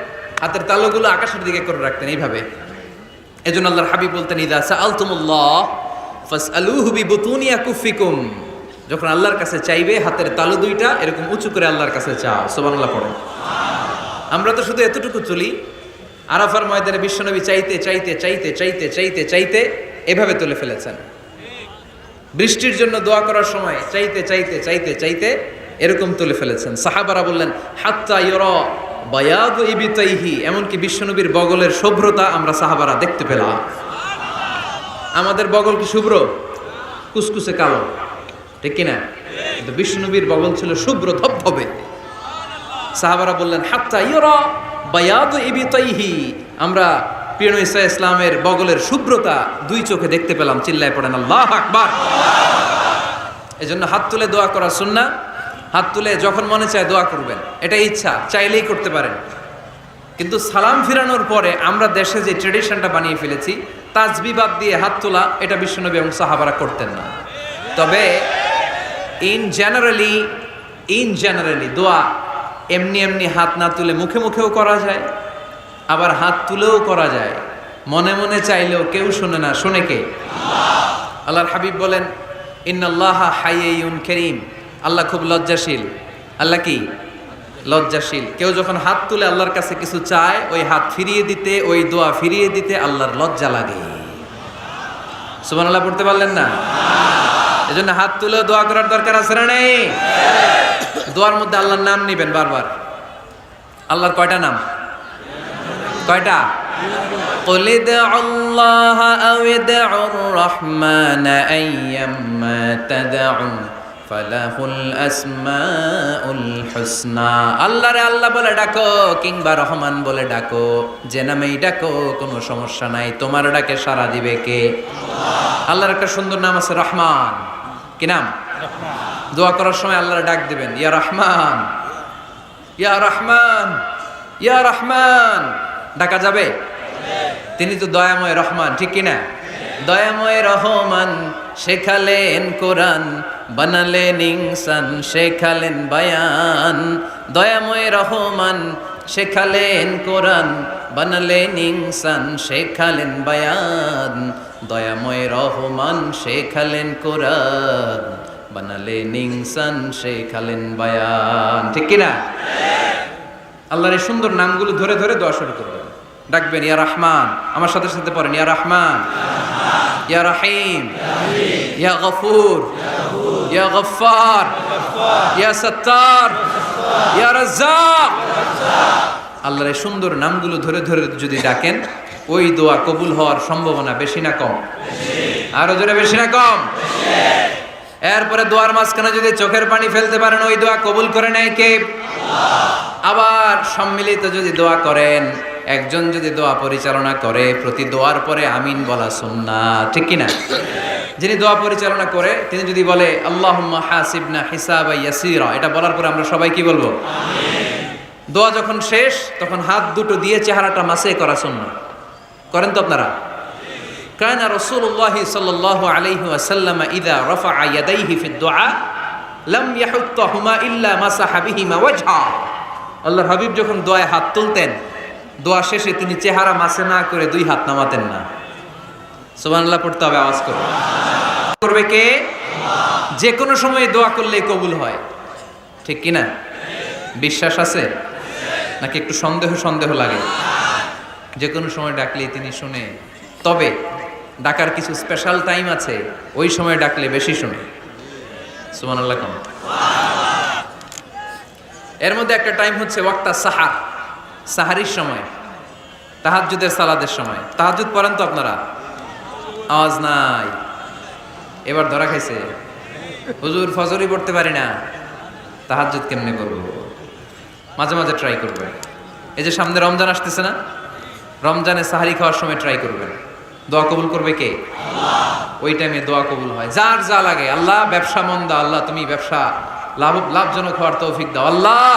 হাতের তালুগুলো আকাশের দিকে করে রাখতেন এইভাবে। এজন্য আল্লাহর হাবিব বলতেন, ইযা সাআলতুমুল্লাহ ফাসআলুহু বিবুতুনি আকুফিকুম। যখন আল্লাহর কাছে চাইবে, হাতের তালু দুইটা এরকম উঁচু করে আল্লাহর কাছে চাও। সুবহানাল্লাহ পড়ো। আমরা তো শুধু এতটুকু চলি। আরাফার ময়দানে বিশ্বনবী চাইতে চাইতে চাইতে চাইতে চাইতে চাইতে এভাবে তুলে ফেলেছেন। বৃষ্টির জন্য দোয়া করার সময় চাইতে চাইতে চাইতে চাইতে এরকম তুলে ফেলেছেন। সাহাবারা বললেন, হাত্তা ইউরা বায়াদু ইবতাইহি, এমনকি বিশ্বনবীর বগলের শুভ্রতা আমরা সাহাবারা দেখতে পেলাম। আমাদের বগল কি শুভ্র? কুসকুসে কালো, ঠিক কিনা? কিন্তু বিশ্বনবীর বগল ছিল শুভ্র ধবধবে। সাহাবারা বললেন, হাত্তা ইউরা বায়াদু ইবতাইহি, আমরা প্রিয় নবী সাল্লাল্লাহু আলাইহি ইসলামের বগলের শুভ্রতা দুই চোখে দেখতে পেলাম। চিল্লায় পড়েন আল্লাহু আকবার। এজন্য হাত তুলে দোয়া করা সুন্নাহ। হাত তুলে যখন মনে চায় দোয়া করবেন, এটা ইচ্ছা, চাইলেই করতে পারেন। কিন্তু সালাম ফিরানোর পরে আমরা দেশে যে ট্রেডিশনটা বানিয়ে ফেলেছি, তাসবিহ বাদ দিয়ে হাত তোলা, এটা বিশ্বনবী এবং সাহাবারা করতেন না। তবে ইন জেনারেলি দোয়া এমনি এমনি হাত না তুলে মুখে মুখেও করা যায়, আবার হাত তুলেও করা যায়। মনে মনে চাইলেও কেউ শোনে না, শোনে কে? আল্লাহর হাবিব বলেন, ইন্নাল্লাহা হাইয়্যুন কারীম, আল্লাহ খুব লজ্জাশীল। আল্লাহ কি? লজ্জাশীল। কেউ যখন হাত তুলে আল্লাহর কাছে কিছু চায়, ওই হাত ফিরিয়ে দিতে, ওই দোয়া ফিরিয়ে দিতে আল্লাহর লজ্জা লাগে। সুবহানাল্লাহ পড়তে পারলেন না? এজন্য হাত তুলে দোয়া করার দরকার আছে না নেই? দোয়ার মধ্যে আল্লাহর নাম নেবেন বারবার। আল্লাহর কয়টা নাম? কয়টা? قل ادعوا الله أو ادعوا الرحمن أيما تدعوا ফালাহুল আসমাউল হুসনা। আল্লাহরে আল্লাহ বলে ডাকো কিংবা রহমান বলে ডাকো, যে নামেই ডাকো কোনো সমস্যা নাই, তোমার ডাকে সাড়া দিবে কে? আল্লাহর একটা সুন্দর নাম আছে রহমান। কি নাম? দোয়া করার সময় আল্লাহর ডাক দিবেন, ইয়া রহমান, ইয়া রহমান, ইয়া রহমান। ডাকা যাবে? তিনি তো দয়াময় রহমান, ঠিক কিনা? দয়াময় রহমান শেখালেন কোরআন, বানালেন ইনসান, শেখালেন বায়ান। দয়াময় রহমান শেখালেন কোরআন, বানালেন ইনসান, শেখালেন বায়ান। দয়াময় রহমান শেখালেন কোরআন, বানালেন ইনসান, শেখালেন বায়ান। ঠিক কিনা? আল্লাহর এই সুন্দর নামগুলো ধরে ধরে দোয়া শুরু করবেন, ডাকবেন ইয়া রহমান। আমার সাথে সাথে পড়েন ইয়া রহমান, ইয়া রহিম, ইয়া গফুর, ইয়া গফফার, ইয়া সত্তার, ইয়া রাজ্জাক। আল্লাহর এই সুন্দর নামগুলো ধরে ধরে যদি ডাকেন, ওই দোয়া কবুল হওয়ার সম্ভাবনা বেশি না কম? আরো জোরে, বেশি না কম? এরপরে দোয়ার মাঝখানে যদি চোখের পানি ফেলতে পারেন, ওই দোয়া কবুল করে নেয় কে? আবার সম্মিলিত যদি দোয়া করেন, একজন যদি দোয়া পরিচালনা করে, প্রতি দোয়ার পরে আমিন বলা সুন্নাত, ঠিক কিনা? যিনি দোয়া পরিচালনা করে তিনি যদি বলে আল্লাহুম্মা হাসিবনা হিসাবান ইয়াসীরা, এটা বলার পরে আমরা সবাই কি বলবো? আমিন। দোয়া যখন শেষ তখন হাত দুটো দিয়ে চেহারাটা মাসে করা সুন্নাত। করেন তো আপনারা? কানা রাসূলুল্লাহ সাল্লাল্লাহু আলাইহি ওয়াসাল্লাম ইযা রাফা'a ইয়াদাইহি ফিদ দুআ লাম ইয়াহুত্তাহুমা ইল্লা মাসাহা বিহিমা ওয়াজহা। আল্লাহর হাবিব যখন দোয়ায় হাত তুলতেন, দোয়া শেষে তিনি চেহারা মাসে না করে দুই হাত নামাতেন না। সুবহানাল্লাহ পড়তে হবে, আওয়াজ করে। করবে কে? যে কোনো সময় দোয়া করলে কবুল হয়, ঠিক কিনা? বিশ্বাস আছে নাকি একটু সন্দেহ সন্দেহ লাগে? যে কোনো সময় ডাকলেই তিনি শুনে, তবে ডাকার কিছু স্পেশাল টাইম আছে, ওই সময় ডাকলে বেশি শুনে। সুবহানাল্লাহ কম। এর মধ্যে একটা টাইম হচ্ছে ওয়াক্তা সাহার, সাহারির সময়, তাহাজ্জুদের সালাদের সময়। তাহাজ্জুদ পড়েন তো আপনারা? আওয়াজ নাই, এবার ধরা খাইছে। হুজুর ফজরই পড়তে পারি না, তাহাজ্জুদ কেমনে করব? মাঝে মাঝে ট্রাই করবেন। এই যে সামনে রমজান আসতেছে না, রমজানে সাহারি খাওয়ার সময় ট্রাই করবেন। দোয়া কবুল করবে কে? আল্লাহ। ওই টাইমে দোয়া কবুল হয়। যার যা লাগে, আল্লাহ ব্যবসা মন্দা, আল্লাহ তুমি ব্যবসা লাভজনক হওয়ার তৌফিক দাও, আল্লাহ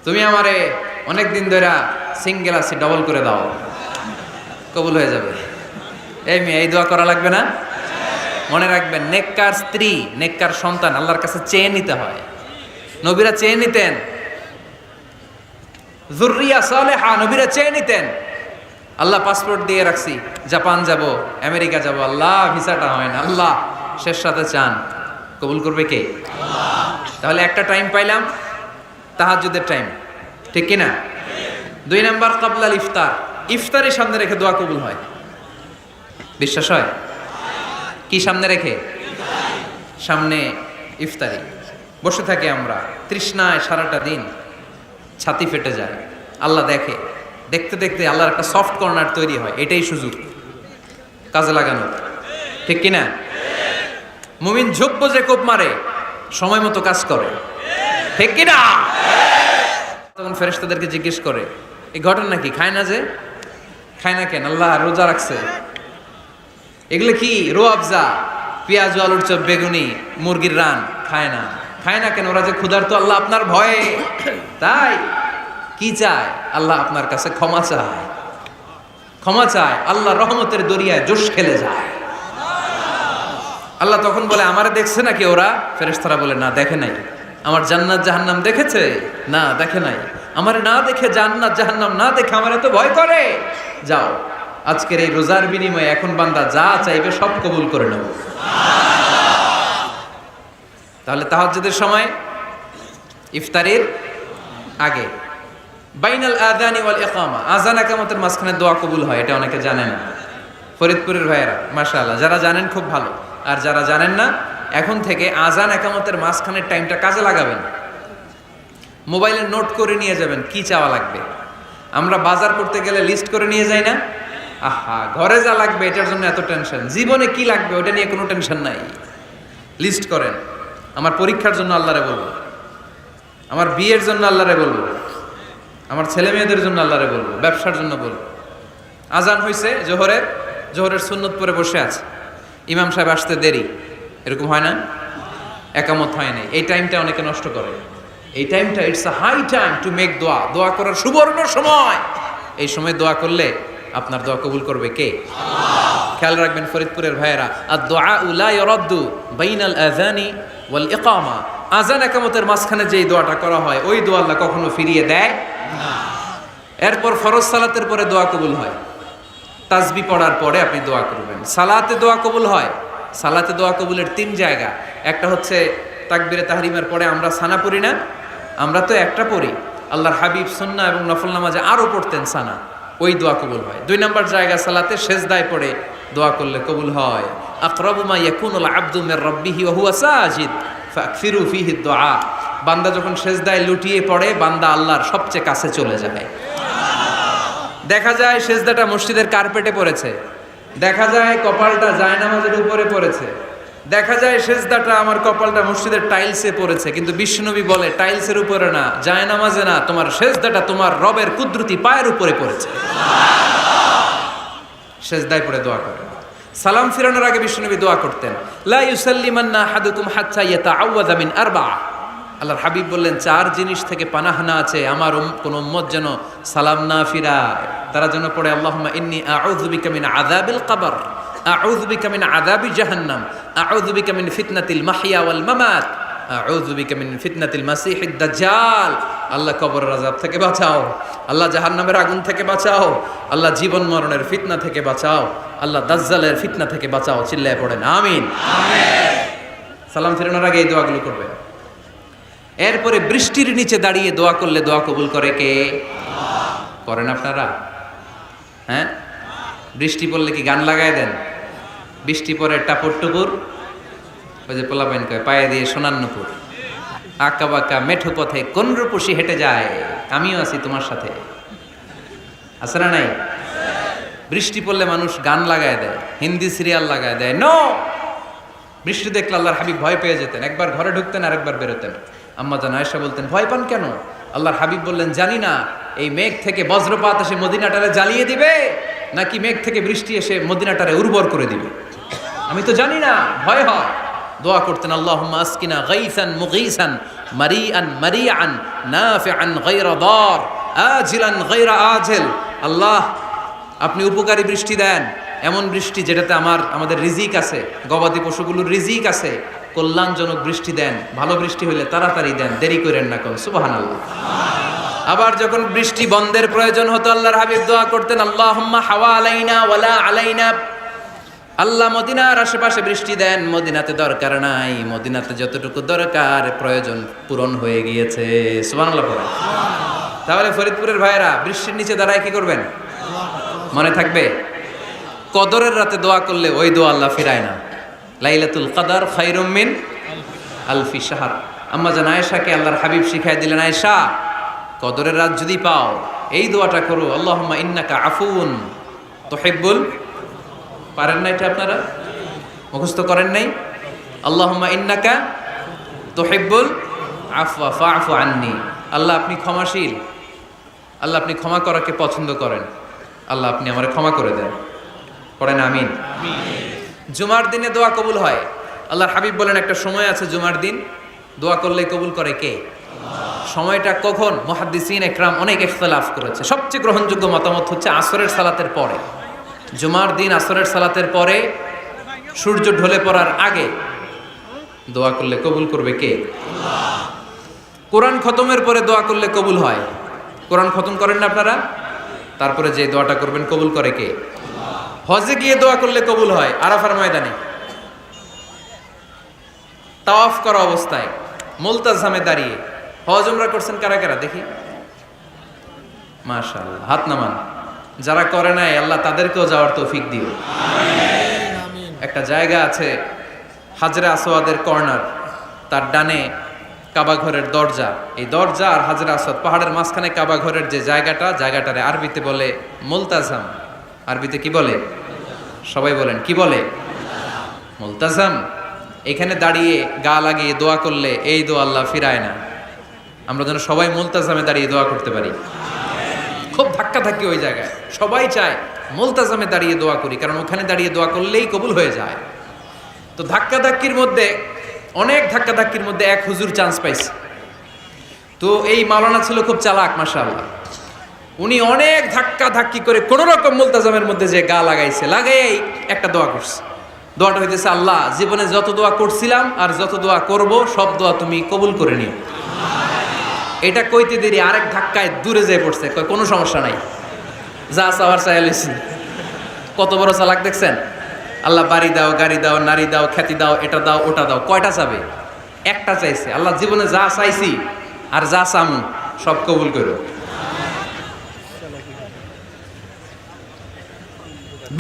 তুমি আমারে অনেক দিন ধরে সিঙ্গেল আছি, ডবল করে দাও, কবুল হয়ে যাবে। এই মেয়ে, এই দোয়া করা লাগবে না? মনে রাখবেন, নেককার স্ত্রী, নেককার সন্তান আল্লাহর কাছে চেয়ে নিতে হয়। নবীরা চেয়ে নিতেন, যুররিয়া সালেহা নবীরা চেয়ে নিতেন। আল্লাহ পাসপোর্ট দিয়ে রাখছি, জাপান যাব, আমেরিকা যাব, আল্লাহ ভিসাটা হয় না, আল্লাহ শেষ সাথে চান, কবুল করবে কে? আল্লাহ। তাহলে একটা টাইম পাইলাম, তাহাজ্জুদের টাইম, ঠিক কিনা? দুই নাম্বার ক্বাবলাল ইফতার, ইফতারের সামনে রেখে দোয়া কবুল হয়। বিশ্বাস হয়? কি সামনে রেখে? সামনে ইফতারি। বসে থাকি আমরা তৃষ্ণায় সারাটা দিন, ছাতি ফেটে যায়, আল্লাহ দেখে। দেখতে দেখতে আল্লাহর একটা সফট কর্নার তৈরি হয়। এটাই সুযোগ কাজে লাগানো, ঠিক কিনা? মুমিন ঝোপ বোঝে কোপ মারে, সময় মতো কাজ করে, ঠিক কিনা? তখন ফেরেশতাদেরকে জিজ্ঞেস করে, এই ঘটনা কি? খায় না যে? খায় না কেন? আল্লাহ রোজা রাখছে। এগুলো কি? রোয়াবজা, পেঁয়াজ, আলুর চপ, বেগুনি, মুরগির রান খায় না। খায় না কেন? ওরা যে ক্ষুধার্ত, আল্লাহ আপনার ভয়ে। তাই কি চায়? আল্লাহ আপনার কাছে ক্ষমা চায়, ক্ষমা চায়। আল্লাহ রহমতের দরিয়ায় জোশ খেলে যায়। আল্লাহ তখন বলে, আমারে দেখছে নাকি ওরা? ফেরেশতারা বলে, না দেখে নাই। আমার জান্নাত জাহান্নাম দেখেছে? না দেখে নাই। আমারে না দেখে, জান্নাত জাহান্নাম না দেখে আমার এত ভয় করে? যাও, আজকের এই রোজার বিনিময়ে এখন বান্দা যা চাইবে সব কবুল করে নেব। তাহলে তাহাজ্জুদের সময়, ইফতারের আগে, বাইনাল আযানি ওয়াল ইকামা, আযান ইকামতের মাঝখানে দোয়া কবুল হয়। এটা অনেকে জানে না। ফরিদপুরের ভাইয়েরা মাশাআল্লাহ, যারা জানেন খুব ভালো, আর যারা জানেন না, এখন থেকে আযান ইকামতের মাঝখানের টাইমটা কাজে লাগাবেন। মোবাইলে নোট করে নিয়ে যাবেন কি চাওয়া লাগবে। আমরা বাজার করতে গেলে লিস্ট করে নিয়ে যাই না? আহা, ঘরে যা লাগবে এটার জন্য এত টেনশন, জীবনে কি লাগবে ওটা নিয়ে কোনো টেনশন নাই। লিস্ট করেন, আমার পরীক্ষার জন্য আল্লাহরে বলবো, আমার বিয়ের জন্য আল্লাহরে বলবো, আমার ছেলে মেয়েদের জন্য আল্লাহরে বলবো, ব্যবসার জন্য বলবো। আজান হয়েছে জোহরের সুন্নত পরে বসে আছে, ইমাম সাহেব আসতে দেরি, এরকম হয় না? একামত হয় নাই, এই টাইমটা অনেকে নষ্ট করে। এই টাইমটা it's a high time to make দোয়া, দোয়া করার সুবর্ণ সময়। এই সময় দোয়া করলে আপনার দোয়া কবুল করবে কে? খেয়াল রাখবেন ফরিদপুরের ভাইয়েরা, আর দোয়া লা ইউরাদ্দু বাইনাল আযানি ওয়াল ইকামা, আযান একামতের মাঝখানে যেই দোয়াটা করা হয় ওই দোয়া আল্লাহ কখনো ফিরিয়ে দেয় না। এরপর ফরজ সালাতের পরে দোয়া কবুল হয়, তাসবিহ পড়ার পরে আপনি দোয়া করবেন। সালাতে দোয়া কবুল হয়, সালাতে দোয়া কবুলের 3 জায়গা। একটা হচ্ছে তাকবীরে তাহরিমের পরে আমরা সানা পড়ি না, আমরা তো একটা পড়ি, আল্লাহর হাবিব সুন্নাহ এবং নফল নামাজে আরো পড়তেন সানা, ওই দোয়া কবুল হয়। 2 নম্বর জায়গা সালাতে সেজদায় পড়ে দোয়া করলে কবুল হয়। আকরাবু মা ইয়াকুনুল আবদু মির রাব্বিহি ওয়া হুয়া সাজিদ ফাকফিরু ফিহি দুআ, বান্দা যখন সেজদায় লুটিয়ে পড়ে বান্দা আল্লাহর সবচেয়ে কাছে চলে যায়। দেখা যায় সেজদাটা মসজিদের কার্পেটে পড়েছে, দেখা যায় কপালটা জায়নামাজের উপরে পড়েছে, দেখা যায় সেজদাটা আমার কপালটা মসজিদের টাইলসে পড়েছে, কিন্তু বিশ্বনবী বলে টাইলসের উপরে না, জায়নামাজে না, তোমার সেজদাটা তোমার রবের কুদরতি পায়ের উপরে পড়েছে। সেজদায় পড়ে দোয়া করেন। সালাম ফিরানোর আগে বিশ্বনবী দোয়া করতেন, লা ইউসাল্লিমান্না আহাদুকুম হাত্তা ইয়াতাআওয়াযা মিন আরবা। আল্লাহর হাবিব বললেন 4 জিনিস থেকে পানাহানা আছে, আমার কোন উম্মত যেন সালাম না ফিরায়। তারা যেন পড়ে আল্লাহুম্মা ইন্নী আউযু বিকা মিন আযাবিল কবর, আউযু বিকা মিন আযাবি জাহান্নাম, আউযু বিকা মিন ফিতনাতিল মাহইয়া ওয়াল মামাত, আউযু বিকা মিন ফিতনাতিল মাসিহিদ দাজ্জাল। আল্লাহ কবরের আযাব থেকে বাঁচাও, আল্লাহ জাহান্নামের আগুন থেকে বাঁচাও, আল্লাহ জীবন মরণের ফিতনা থেকে বাঁচাও, আল্লাহ দাজ্জালের ফিতনা থেকে বাঁচাও। চিল্লায়ে পড়েন আমিন। আমিন। সালাম ফিরানোর আগে এই দোয়াগুলো করবেন। এরপরে বৃষ্টির নিচে দাঁড়িয়ে দোয়া করলে দোয়া কবুল করে কে? করেন আপনারা? হ্যাঁ, বৃষ্টি পড়লে কি গান লাগায় দেন? বৃষ্টি পরে টাপুর টুপুর, ওই যে পোলাপাইন কয় পায়ে দিয়ে সোনার নুপুর, আঁকা বাঁকা মেঠো পথে কোন রূপসী হেঁটে যায়, আমিও আছি তোমার সাথে, আছে না নাই? বৃষ্টি পড়লে মানুষ গান লাগায় দেয়, হিন্দি সিরিয়াল লাগায় দেয়। নো, বৃষ্টি দেখলে আল্লাহর হাবিব ভয় পেয়ে যেতেন, একবার ঘরে ঢুকতেন আর একবার বেরোতেন। আম্মা জান আয়েশা বলতেন, ভয় পান কেন? আল্লাহর হাবিব বললেন, জানি না এই মেঘ থেকে বজ্রপাত এসে মদিনাটারে জ্বালিয়ে দিবে নাকি মেঘ থেকে বৃষ্টি এসে মদিনাটারে উর্বর করে দিবে, আমি তো জানি না, ভয় হয়। দোয়া করতেন, আল্লাহুম্মা আসকিনা গাইসান মুগীসান মারিআন মারিআন নাফিআন গায়রা দার আজিলান গায়রা আজিল। আল্লাহ, আপনি উপকারী বৃষ্টি দেন, এমন বৃষ্টি যেটাতে আমাদের রিজিক আছে, গবাদি পশুগুলোর রিজিক আছে, কল্যাণজনক বৃষ্টি দেন, ভালো বৃষ্টি হইলে তাড়াতাড়ি দেন, দেরি করেন না কোন। সুবহানাল্লাহ। আবার যখন বৃষ্টি বন্ধের প্রয়োজন হতো আল্লাহর হাবিব দোয়া করতেন, আল্লাহুম্মা হাওয়া আলাইনা ওয়ালা আলাইনা। আল্লাহ মদিনার আশেপাশে বৃষ্টি দেন, মদিনাতে দরকার নাই, মদিনাতে যতটুকু দরকার প্রয়োজন পূরণ হয়ে গিয়েছে। সুবহানাল্লাহ পড়েন। তাহলে ফরিদপুরের ভাইয়েরা বৃষ্টির নিচে দাঁড়ায় কি করবেন? মনে থাকবে কদরের রাতে দোয়া করলে ওই দোয়া আল্লাহ ফিরায় না। লাইলাতুল কদর খায়রুম মিন আলফি শাহর। আম্মা জান আয়েশাকে আল্লাহর হাবিব শিখাই দিলেন, আয়েশা কদরের রাত যদি পাও এই দোয়াটা করো, আল্লাহুম্মা ইন্নাকা আফুন তুহিব্বুল, পারেন না এটা আপনারা? মুখস্থ করেন নাই? আল্লাহুম্মা ইন্নাকা তুহিব্বুল আফওয়া ফা'ফু আন্নি। আল্লাহ আপনি ক্ষমাশীল, আল্লাহ আপনি ক্ষমা করাকে পছন্দ করেন, আল্লাহ আপনি আমারে ক্ষমা করে দেন। পড়েন আমিন। জুমার দিনে দোয়া কবুল হয়। আল্লাহর হাবিব বলেন একটা সময় আছে জুমার দিন দোয়া করলে কবুল করে কে? সময়টা কখন? মুহাদ্দিসিন একরাম অনেক ইখতিলাফ করেছে, সবচেয়ে গ্রহণযোগ্য মতামত হচ্ছে আসরের সালাতের পরে। জুমার দিন আসরের সালাতের পরে সূর্য ঢলে পড়ার আগে দোয়া করলে কবুল করবে কে? কোরআন খতমের পরে দোয়া করলে কবুল হয়। কোরআন খতম করেন না আপনারা? তারপরে যে দোয়াটা করবেন কবুল করে কে? হজে গিয়ে দোয়া করলে কবুল হয়। আরাফার ময়দানে তাওয়াফ করা অবস্থায় মুলতাজামে দাঁড়িয়ে। হজ উমরা করছেন কারা কারা দেখি? মাশাআল্লাহ, হাত নামান। যারা করে নাই আল্লাহ তাদেরকেও যাওয়ার তৌফিক দিও। একটা জায়গা আছে হাজরে আসওয়াদের কর্নার, তার ডানে কাবা ঘরের দরজা, এই দরজা আর হাজরে আসওয়াদ পাহাড়ের মাঝখানে কাবা ঘরের যে জায়গাটারে আরবিতে বলে মুলতাজাম। আরবিতে কি বলে? সবাই বলেন কি বলে? মুলতাজাম। এখানে দাঁড়িয়ে গা লাগিয়ে দোয়া করলে এই দোয়া আল্লাহ ফিরায় না। আমরা যেন সবাই মুলতাজামে দাঁড়িয়ে দোয়া করতে পারি। খুব ধাক্কা ধাক্কি ওই জায়গায়, সবাই চায় মুলতাজামে দাঁড়িয়ে দোয়া করি, কারণ ওখানে দাঁড়িয়ে দোয়া করলেই কবুল হয়ে যায়। তো ধাক্কা ধাক্কির মধ্যে, অনেক ধাক্কা ধাক্কির মধ্যে এক হুজুর চান্স পাইছে। তো এই মাওলানা ছিল খুব চালাক, মাশাআল্লাহ। উনি অনেক ধাক্কা ধাক্কি করে কোন রকম মুলতাজামের মধ্যে যে গা লাগাইছে, লাগাই একটা দোয়া করছে। দোয়াটা হইতেছে, আল্লাহ জীবনে যত দোয়া করছিলাম আর যত দোয়া করব সব দোয়া তুমি কবুল করে নিও। এটা কইতে দেরি আরেক ধাক্কায় দূরে যেয়ে পড়ছে, কয় কোনো সমস্যা নাই, যা চাওয়ার চাইলেছি। কত বড় চালাক দেখছেন। আল্লাহ বাড়ি দাও, গাড়ি দাও, নারী দাও, খ্যাতি দাও, এটা দাও, ওটা দাও, কয়টা চাবে? একটা চাইছে। আল্লাহ জীবনে যা চাইছি আর যা চামু সব কবুল করো।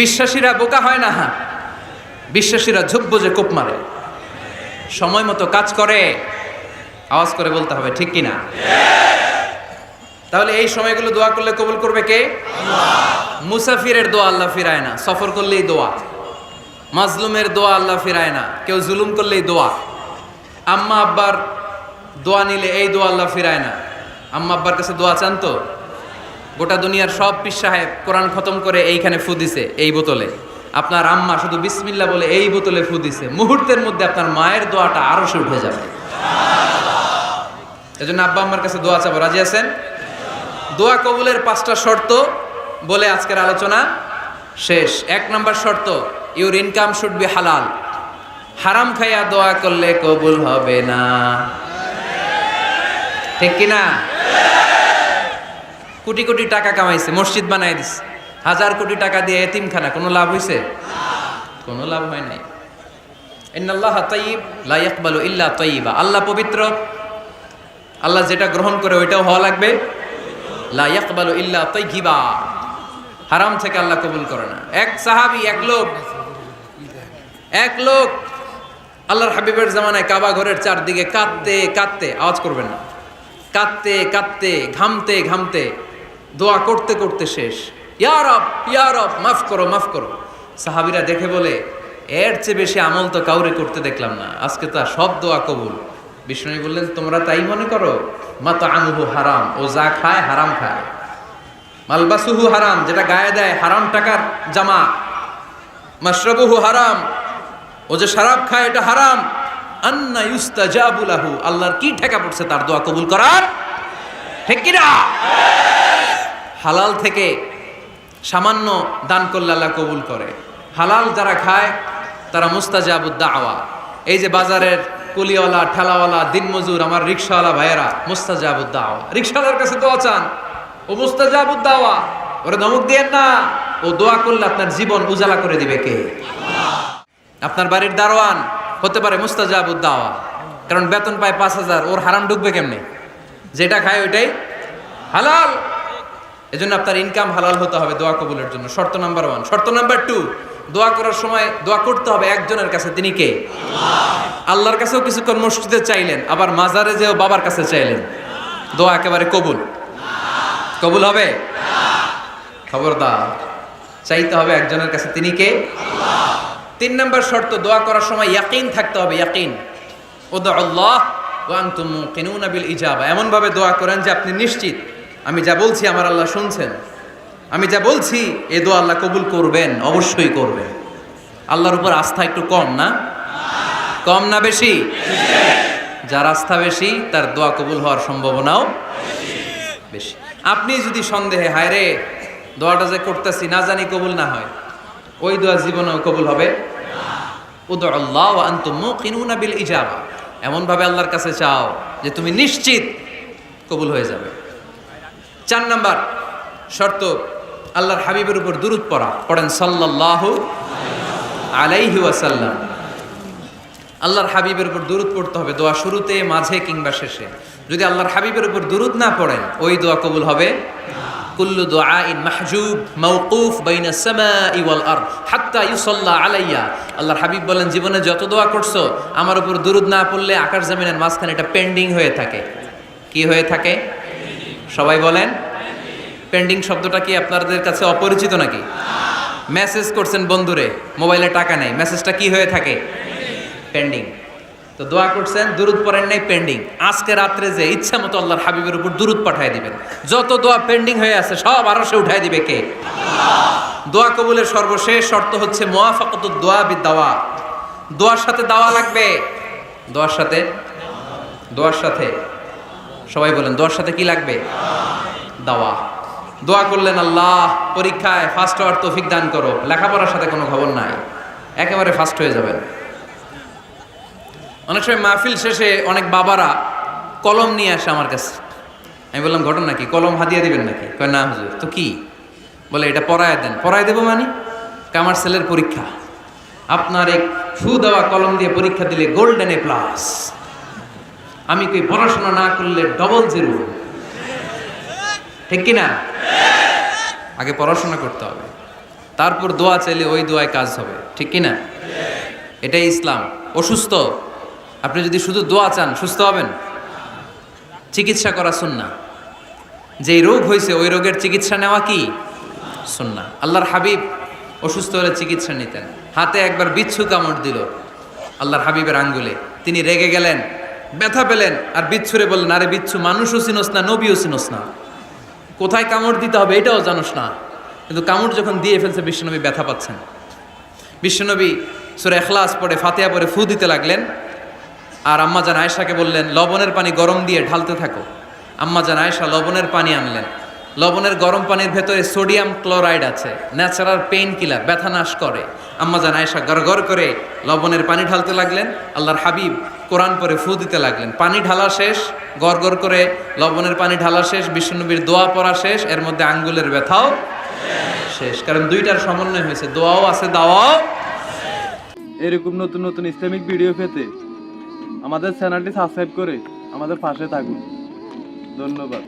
বিশ্বাসীরা বোকা হয় না, বিশ্বাসীরা ঝুঁক বুঝে কোপ মারে, সময় মতো কাজ করে। আওয়াজ করে বলতে হবে ঠিক কিনা? তাহলে এই সময়গুলো দোয়া করলে কবুল করবে কে? মুসাফিরের দোয়া আল্লাহ ফিরায় না, সফর করলেই দোয়া। মাজলুমের দোয়া আল্লাহ ফিরায় না, কেউ জুলুম করলেই দোয়া। আম্মা আব্বার দোয়া নিলে এই দোয়া আল্লাহ ফিরায় না। আম্মা আব্বার কাছে দোয়া চান তো? গোটা দুনিয়ার সব পীর সাহেব কোরআন খতম করে এইখানে ফু দিছে এই বোতলে, আপনার আম্মা শুধু বিসমিল্লাহ বলে এই বোতলে ফু দিছে, মুহূর্তের মধ্যে আপনার মায়ের দোয়াটা আরো সে উঠে যাবে। এজন্য আব্বা আম্মার কাছে দোয়া চাবো, রাজি আছেন? দোয়া কবুলের 5টা শর্ত বলে আজকের আলোচনা শেষ। 1 নম্বর শর্ত, ইউর ইনকাম শুড বি হালাল। হারাম খাইয়া দোয়া করলে কবুল হবে না, ঠিক কিনা? কোটি কোটি টাকা কামাইছে, মসজিদ বানাই দিছে, 1000 কোটি টাকা দিয়ে এতিমখানা, কোনো লাভ হইছে? কোনো লাভ হয় নাই। ইন্নাল্লাহা তাইয়্যিব লা ইয়াকবালু ইল্লা তাইয়্যিবা। আল্লাহ পবিত্র, আল্লাহ যেটা গ্রহণ করে ওইটাও হওয়া লাগবে। লা ইয়াকবালু ইল্লা তাইয়্যিবা, হারাম থেকে আল্লাহ কবুল করে না। এক সাহাবী, এক লোক আল্লাহর হাবিবের জামানায় কাবা ঘরের চারদিকে কাঁদতে কাঁদতে, আওয়াজ করবেন না, কাঁদতে কাঁদতে, ঘামতে ঘামতে, দোয়া করতে করতে শেষ। ইয়া রব, ইয়া রব, মাফ করো, মাফ করো। সাহাবীরা দেখে বলে, এর চেয়ে বেশি আমল তো কাউরে করতে দেখলাম না, আজকে তো সব দোয়া কবুল। বিষ্ণু বললেন, তোমরা তাই মনে করো? মাতআমুহু হারাম, ও যা খায় হারাম খায়। মালবাসুহু হারাম, যেটা গায়ে দেয় হারাম টাকার জামা। মাশরাবুহু হারাম, ও যে শরাব খায় এটা হারাম। আন্না ইউস্তাজাবু লাহু, আল্লাহর কি ঠেকা পড়ছে তার দোয়া কবুল করার, ঠিক কি না? হালাল থেকে সামান্য দান করলে আল্লাহ কবুল করে। হালাল যারা খায় তারা মুস্তাজাবুদ দাওয়া। এই যে বাজারের কুলিওয়ালা, ঠেলাওয়ালা, দিনমজুর, আমার রিকশাওয়ালা ভাইয়েরা, মুস্তাজাবুদ দাওয়া। রিকশাওয়ালার কাছে দোয়া চান, ও মুস্তাজাবুদ দাওয়া। ওরে ধমক দিয়েন না, ও দোয়া করলে আপনার জীবন উজালা করে দিবে কে? আপনার বাড়ির দারোয়ান হতে পারে মুস্তাজাবুদ দাওয়া, কারণ বেতন পায় 5000, ওর হারাম ঢুকবে কেমনে? যেটা খায় ওইটাই হালাল। এজন্য আপনার ইনকাম হালাল হতে হবে দোয়া কবুলের জন্য। শর্ত নাম্বার 1। শর্ত নাম্বার 2, দোয়া করার সময় দোয়া করতে হবে একজনের কাছে, তিনি কে? আল্লাহর কাছেও কিছুক্ষণ মসজিদে চাইলেন, আবার মাজারে যেও বাবার কাছে চাইলেন, দোয়া একেবারে কবুল? কবুল হবে? খবরদার, চাইতে হবে একজনের কাছে, তিনি কে? 3 নম্বর শর্ত, দোয়া করার সময় ইয়াকিন থাকতে হবে। ইয়াকিন, উদউ আল্লাহ ওয়া আনতুম মুকিনুনা বিল ইজাবা। এমন ভাবে দোয়া করেন যে আপনি নিশ্চিত, আমি যা বলছি আমার আল্লাহ শুনছেন, আমি যা বলছি এই দোয়া আল্লাহ কবুল করবেন, অবশ্যই করবেন। আল্লাহর উপর আস্থা একটু কম না? কম না বেশি? যার আস্থা বেশি তার দোয়া কবুল হওয়ার সম্ভাবনাও বেশি। আপনি যদি সন্দেহে, হায় রে দোয়াটা যে করতেছি না জানি কবুল না হয়, ওই দোয়া জীবনেও কবুল হবে? উদউ আল্লাহ ওয়া আনতুম মুকিনুনা বিল ইজাবা। এমন ভাবে আল্লাহর কাছে চাও যে তুমি নিশ্চিত কবুল হয়ে যাবে। 4 নাম্বার শর্ত, আল্লাহর হাবিবের উপর দুরূদ পড়া। পড়েন সাল্লাল্লাহু আলাইহি ওয়াসাল্লাম। আল্লাহর হাবিবের উপর দুরূদ পড়তে হবে দোয়া শুরুতে, মাঝে কিংবা শেষে। যদি আল্লাহর হাবিবের উপর দুরূদ না পড়েন, ওই দোয়া কবুল হবে? কুল্লু দুআইন মাহজুব মাওকুফ বাইনা সামাই ওয়াল আরদ হাত্তা ইউসাল্লা আলাইয়া। আল্লাহর হাবিব বলেন, জীবনে যত দোয়া করছো আমার উপর দুরূদ না পড়লে আকাশ জমিনের মাঝখানে এটা পেন্ডিং হয়ে থাকে। কি হয়ে থাকে? সবাই বলেন। পেন্ডিং শব্দটা কি আপনাদের কাছে অপরিচিত নাকি? মেসেজ করছেন বন্ধুরে, মোবাইলে টাকা নেই, মেসেজটা কি হয়ে থাকে? পেন্ডিং। তো দোয়া করছেন, দুরুদ পড়েন নাই, পেন্ডিং। আজকে রাত্রে যে ইচ্ছা মতো আল্লাহর হাবিবের উপর দুরুদ পাঠিয়ে দিবেন। যত দোয়া পেন্ডিং হয়ে আছে সব আরশে উঠায় দিবে কে? দোয়া কবুলের সর্বশেষ শর্ত হচ্ছে মুওয়াফাকাতুদ দোয়া বিদ-দাওয়া। দোয়ার সাথে দাওয়া লাগবে। দোয়ার সাথে সবাই বলেন, দোয়ার সাথে কি লাগবে? দাওয়া। দোয়া করলেন, আল্লাহ পরীক্ষায় ফার্স্ট হওয়ার তৌফিক দান করো। লেখাপড়ার সাথে কোনো খবর নাই, একেবারে ফার্স্ট হয়ে যাবেন। অনেক সময় মাহফিল শেষে অনেক বাবারা কলম নিয়ে আসে আমার কাছে। আমি বললাম, ঘটনা কি? কলম হাদিয়া দিবেন নাকি? কয় না হুজুর। তো কি? বলে এটা পড়ায় দেন। পড়ায় দেবো মানে? আমার ছেলের পরীক্ষা, আপনার এক ফু দেওয়া কলম দিয়ে পরীক্ষা দিলে গোল্ডেন এ প্লাস। আমি কি পড়াশোনা না করলে ডবল জিরো? ঠিক কিনা? আগে পড়াশোনা করতে হবে, তারপর দোয়া চাইলে ওই দোয়ায় কাজ হবে। ঠিক কিনা? এটাই ইসলাম। অসুস্থ, আপনি যদি শুধু দোয়া চান সুস্থ হবেন? চিকিৎসা করা সুন্নাহ। যেই রোগ হয়েছে ওই রোগের চিকিৎসা নেওয়া কি সুন্নাহ। আল্লাহর হাবিব অসুস্থ হলে চিকিৎসা নিতেন। হাতে একবার বিচ্ছু কামড় দিল আল্লাহর হাবিবের আঙ্গুলে, তিনি রেগে গেলেন, ব্যথা পেলেন, আর বিচ্ছুরে বললেন, আরে বিচ্ছু, মানুষও চিনোস না, নবীও চিনোস না, কোথায় কামড় দিতে হবে এটাও জানোস না। কিন্তু কামড় যখন দিয়ে ফেলছে বিশ্বনবী ব্যথা পাচ্ছেন। বিশ্বনবী সূরা ইখলাস পড়ে ফাতিহা পড়ে ফু দিতে লাগলেন। আর আম্মাজান আয়েশাকে বললেন, লবণের পানি গরম দিয়ে ঢালতে থাকো। আম্মাজান আয়েশা লবণের পানি আনলেন। লবণের গরম পানির ভেতরে সোডিয়াম ক্লোরাইড আছে, ন্যাচারাল পেইন কিলার, ব্যথা নাশ করে। আম্মাজান আয়েশা গড়গড় করে লবণের পানি ঢালতে লাগলেন। আল্লাহর হাবিব কোরআন পরে ফু দিতে লাগলেন। পানি ঢালা শেষ, গড়গড় করে লবণের পানি ঢালা শেষ, বিশ্বনবীর দোয়া পড়া শেষ, এর মধ্যে আঙ্গুলের ব্যথাও শেষ। কারণ দুইটার সমন্বয় হয়েছে, দোয়াও আছে, দাওয়াও। এরকম নতুন নতুন ইসলামিক ভিডিও পেতে আমাদের চ্যানেলটি সাবস্ক্রাইব করে আমাদের পাশে থাকুন। ধন্যবাদ।